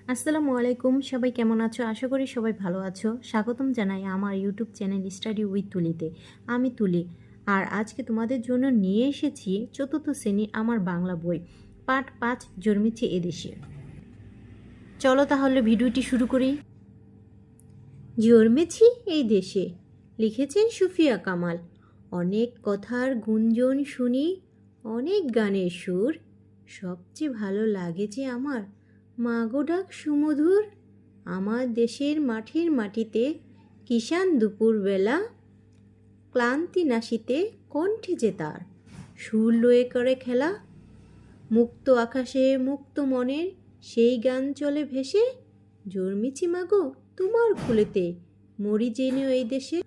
আসসালামু আলাইকুম, সবাই কেমন আছো? আশা করি সবাই ভালো আছো। স্বাগতম জানাই আমার ইউটিউব চ্যানেল স্টাডি উইথ তুলিতে। আমি তুলি, আর আজকে তোমাদের জন্য নিয়ে এসেছি চতুর্থ শ্রেণী আমার বাংলা বই, পাঠ 5, জন্মেছে এদেশে। চলো তাহলে ভিডিওটি শুরু করি। জন্মেছি এই দেশে, লিখেছেন সুফিয়া কামাল। অনেক কথার গুঞ্জন শুনি, অনেক গানের সুর, সবচেয়ে ভালো লাগে যে আমার মাগো ডাক সুমধুর। আমার দেশের মাঠের মাটিতে কিষান দুপুরবেলা, ক্লান্তি নাশিতে কণ্ঠে যে তার সুর লয়ে করে খেলা। মুক্ত আকাশে মুক্ত মনের সেই গান চলে ভেসে, জন্মেছি মাগো তোমার কুলেতে, মরি জেনেও এই দেশে।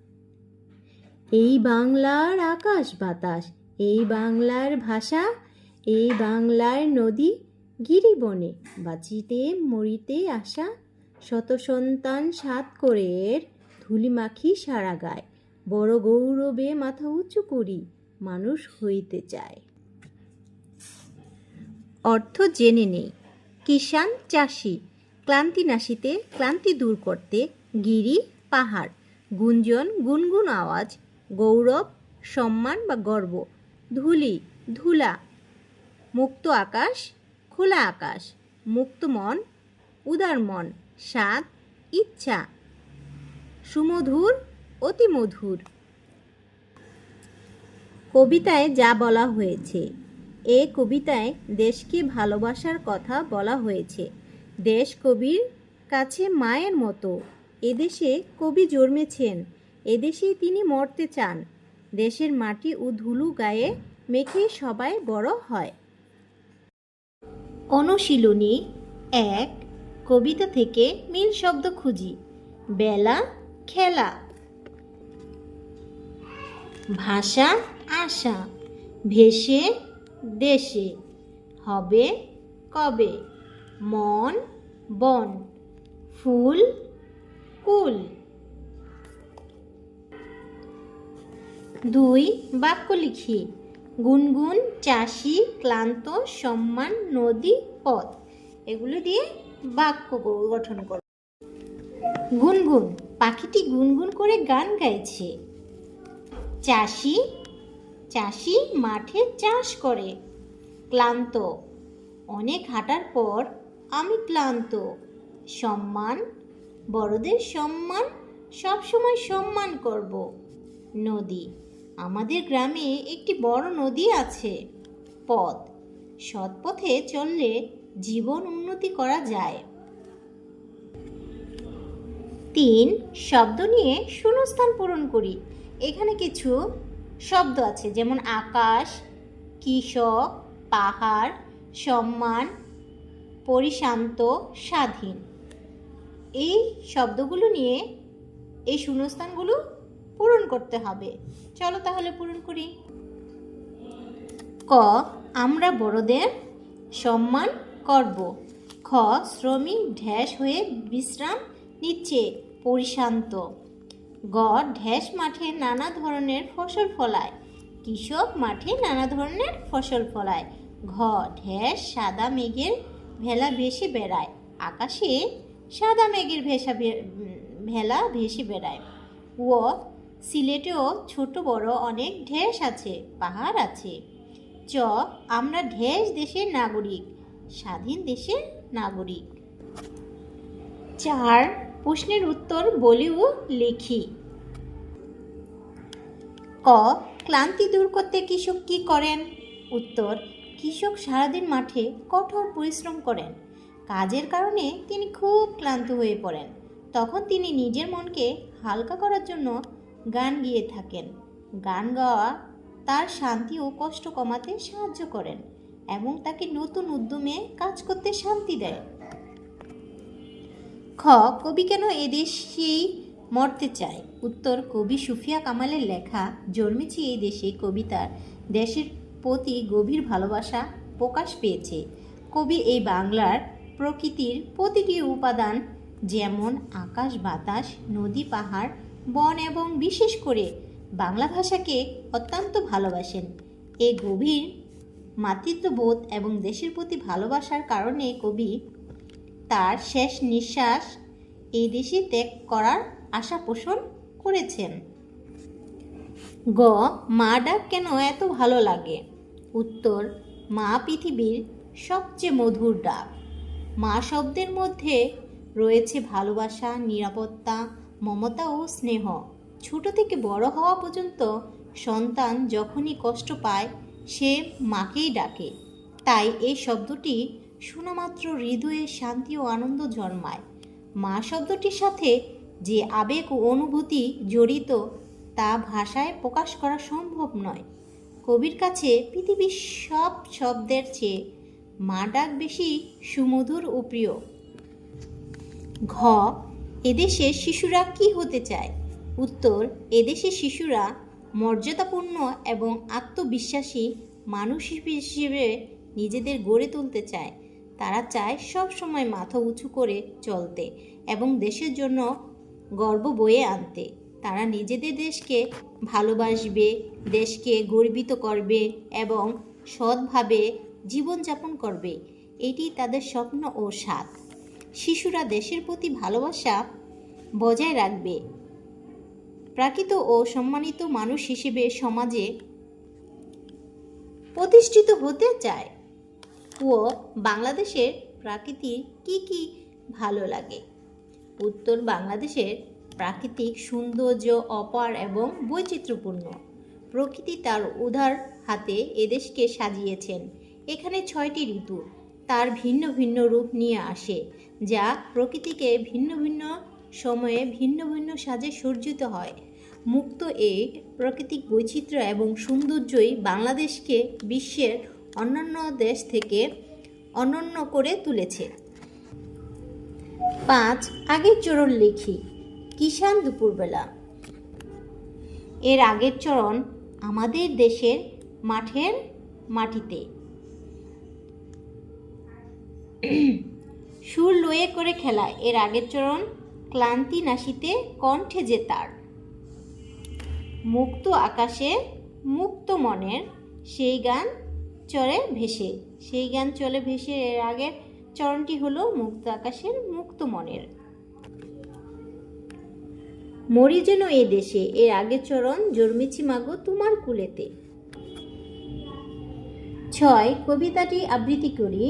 এই বাংলার আকাশ বাতাস, এই বাংলার ভাষা, এই বাংলার নদী গিরিবনে, বাঁচিতে মরিতে আসা, শত সন্তান সাত করে এর ধুলি মাখি সারা গায়, বড় গৌরবে মাথা উঁচু করি মানুষ হইতে চায়। অর্থ জেনে নেই। কিষান চাষি, ক্লান্তি নাশিতে ক্লান্তি দূর করতে, গিরি পাহাড়, গুঞ্জন গুনগুন আওয়াজ, গৌরব সম্মান বা গর্ব, ধুলি ধুলা, মুক্ত আকাশ খোলা আকাশ, মুক্ত মন উদার মন, স্বাদ ইচ্ছা, সুমধুর অতি মধুর। কবিতায় যা বলা হয়েছে, এ কবিতায় দেশকে ভালোবাসার কথা বলা হয়েছে। দেশ কবির কাছে মায়ের মতো। এদেশে কবি জন্মেছেন, এদেশেই তিনি মরতে চান। দেশের মাটি ও ধুলো গায়ে মেখে সবাই বড় হয়। অনুশীলনী 1, কবিতা থেকে মিল শব্দ খুঁজি। বেলা খেলা, ভাষা আশা, ভেসে দেশে, হবে কবে, মন বন, ফুল কুল। 2, বাক্য লিখি। গুনগুন চাষি, ক্লান্ত, সম্মান, নদী, পথ। এগুলো দিয়ে বাক্য গঠন করো। গুনগুন, পাখিটি গুনগুন করে গান গাইছে। চাষি, চাষি মাঠে চাষ করে। ক্লান্ত, অনেক হাঁটার পর আমি ক্লান্ত। সম্মান, বড়দের সম্মান, সবসময় সম্মান করব। নদী, আমাদের গ্রামে একটি বড় নদী আছে। পথ, সৎ পথে চললে জীবন উন্নতি করা যায়। 3, শব্দ নিয়ে শূন্যস্থান পূরণ করি। এখানে কিছু শব্দ আছে, যেমন আকাশ, কৃষক, পাহাড়, সম্মান, পরিশান্ত, স্বাধীন। এই শব্দগুলো নিয়ে এই শূন্যস্থানগুলো পূরণ করতে হবে। চলো তাহলে পূরণ করি। ক, আমরা বড়দের সম্মান করব। খ, শ্রমিক ঢ্যাস হয়ে বিশ্রাম নিচ্ছে, পরিশান্ত। গ, ঢ্যাস মাঠে নানা ধরনের ফসল ফলায়। কৃষক মাঠে নানা ধরনের ফসল ফলায়। ঘ, ঢ্যাস সাদা মেঘের ভেলা ভেসে বেড়ায়। আকাশে সাদা মেঘের ভেলা ভেসে বেড়ায়। ও, সিলেটেও ছোট বড় অনেক ঢ্যাস আছে, পাহাড় আছে। চ, আমরা ঢ্যাস দেশের নাগরিক, স্বাধীন দেশের নাগরিক। 4, প্রশ্নের উত্তর বলি ও লিখি। ক, ক্লান্তি দূর করতে কৃষক কি করেন? উত্তর, কৃষক সারাদিন মাঠে কঠোর পরিশ্রম করেন। কাজের কারণে তিনি খুব ক্লান্ত হয়ে পড়েন। তখন তিনি নিজের মনকে হালকা করার জন্য গান গেয়ে থাকেন। গান গাওয়া তার শান্তি ও কষ্ট কমাতে সাহায্য করেন এবং তাকে নতুন উদ্যমে কাজ করতে শান্তি দেয়। খ, কবি কেন এদেশেই মরতে চায়? উত্তর, কবি সুফিয়া কামালের লেখা জন্মেছি এই দেশে কবিতার দেশের প্রতি গভীর ভালোবাসা প্রকাশ পেয়েছে। কবি এই বাংলার প্রকৃতির প্রতিটি উপাদান, যেমন আকাশ বাতাস, নদী পাহাড়, বন এবং বিশেষ করে বাংলা ভাষাকে অত্যন্ত ভালোবাসেন। এই গভীর মাতৃত্ববোধ এবং দেশের প্রতি ভালোবাসার কারণে কবি তার শেষ নিঃশ্বাস এই দেশে ত্যাগ করার আশা পোষণ করেছেন। গ. মা ডাক কেন এত ভালো লাগে? উত্তর: মা পৃথিবীর সবচেয়ে মধুর ডাক। মা শব্দের মধ্যে রয়েছে ভালোবাসা, নিরাপত্তা, মমতা ও স্নেহ। ছোট থেকে বড় হওয়া পর্যন্ত সন্তান যখনই কষ্ট পায় সে মাকেই ডাকে। তাই এই শব্দটি শোনামাত্র হৃদয়ে শান্তি ও আনন্দ জন্মায়। মা শব্দটির সাথে যে আবেগ ও অনুভূতি জড়িত তা ভাষায় প্রকাশ করা সম্ভব নয়। কবির কাছে পৃথিবীর সব শব্দের চেয়ে মা ডাক বেশি সুমধুর ও প্রিয়। ঘ. এদেশে শিশুরা কি হতে চায়? উত্তর: এদেশে শিশুরা মর্যাদাপূর্ণ এবং আত্মবিশ্বাসী মানুষ হিসেবে নিজেদের গড়ে তুলতে চায়। তারা চায় সব সময় মাথা উঁচু করে চলতে এবং দেশের জন্য গর্ব বয়ে আনতে। তারা নিজেদের দেশকে ভালোবাসবে, দেশকে গর্বিত করবে এবং সৎভাবে জীবনযাপন করবে। এটি তাদের স্বপ্ন ও স্বাদ। শিশুরা দেশের প্রতি ভালোবাসা বজায় রাখবে, প্রাকৃত ও সম্মানিত মানুষ হিসেবে সমাজে প্রতিষ্ঠিত হতে চায়। ও. বাংলাদেশের প্রাকৃতিক কি কি ভালো লাগে? উত্তর: বাংলাদেশের প্রাকৃতিক সৌন্দর্য অপার এবং বৈচিত্র্যপূর্ণ। প্রকৃতি তার উদার হাতে এদেশকে সাজিয়েছেন। এখানে 6টি ঋতু তার ভিন্ন ভিন্ন রূপ নিয়ে আসে, যা প্রকৃতিকে ভিন্ন ভিন্ন সময়ে ভিন্ন ভিন্ন সাজে সজ্জিত হয়। মুক্ত এই প্রাকৃতিক বৈচিত্র্য এবং সৌন্দর্যই বাংলাদেশকে বিশ্বের অন্যান্য দেশ থেকে অনন্য করে তুলেছে। 5. আগের চরণ লিখি। কিষাণ দুপুরবেলা। এর আগের চরণ আমাদের দেশের মাঠের মাটিতে। সুর লয়ে করে খেলা। এর আগের চরণ ক্লান্তি নাশিতে কণ্ঠে যে তার। মুক্ত আকাশে মুক্ত মনের সেই গান চলে ভেসে। সেই গান চলে ভেসে এর আগের চরণটি হলো মুক্ত আকাশের মুক্ত মনের। মরি যেন এ দেশে। এর আগের চরণ জন্মেছি মাগো তোমার কুলেতে। 6. কবিতাটি আবৃত্তি করি।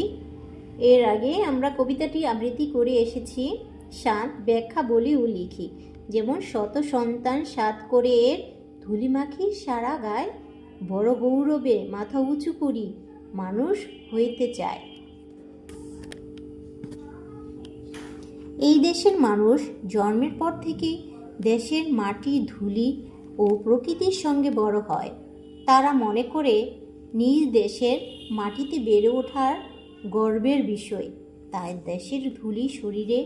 এর আগে আমরা কবিতাটি আবৃত্তি করে এসেছি। 7. ব্যাখ্যা বলি ও লিখি। যেমন: শত সন্তান সাত করে এর ধুলি মাখি সারা গায়, বড় গৌরবে মাথা উঁচু করি মানুষ হইতে চায়। এই দেশের মানুষ জন্মের পর থেকে দেশের মাটি, ধুলি ও প্রকৃতির সঙ্গে বড় হয়। তারা মনে করে নিজ দেশের মাটিতে বেড়ে ওঠার গর্বের বিষয়। তাই দেশের ধুলি শরীরে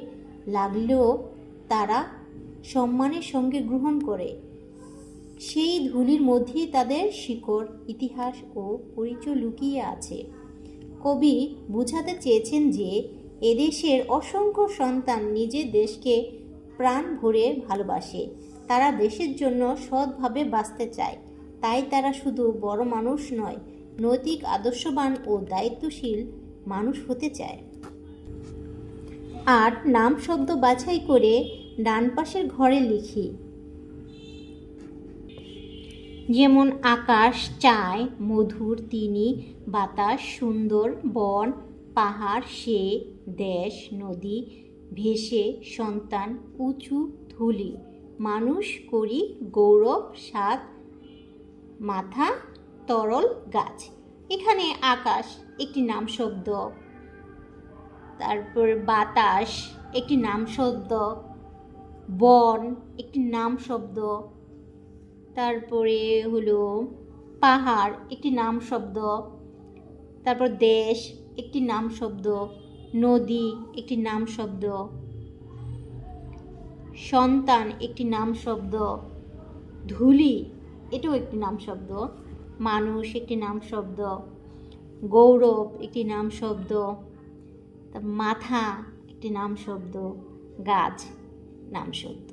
লাগলেও তারা সম্মানের সঙ্গে গ্রহণ করে। সেই ধুলির মধ্যেই তাদের শিকড়, ইতিহাস ও পরিচয় লুকিয়ে আছে। কবি বুঝাতে চেয়েছেন যে এদেশের অসংখ্য সন্তান নিজের দেশকে প্রাণ ভরে ভালোবাসে। তারা দেশের জন্য সৎভাবে বাঁচতে চায়। তাই তারা শুধু বড় মানুষ নয়, নৈতিক, আদর্শবান ও দায়িত্বশীল মানুষ হতে চায়। 8. নাম শব্দ বাছাই করে ডান পাশের ঘরে লিখি। যেমন: আকাশ, চায়, মধুর, তিনি, বাতাস, সুন্দর, বন, পাহাড়, সে, দেশ, নদী, ভেসে, সন্তান, উঁচু, ধুলি, মানুষ, করি, গৌরব, স্বাদ, মাথা, তরল, গাছ। এখানে আকাশ একটি নাম শব্দ, তারপর বাতাস একটি নাম শব্দ, বন একটি নাম শব্দ, তারপরে হলো পাহাড় একটি নাম শব্দ, তারপর দেশ একটি নাম শব্দ, নদী একটি নাম শব্দ, সন্তান একটি নাম শব্দ, ধুলি এটাও একটি নাম শব্দ, মানুষ একটি নাম শব্দ, গৌরব একটি নাম শব্দ, মাথা একটি নাম শব্দ, গাছ নাম শব্দ।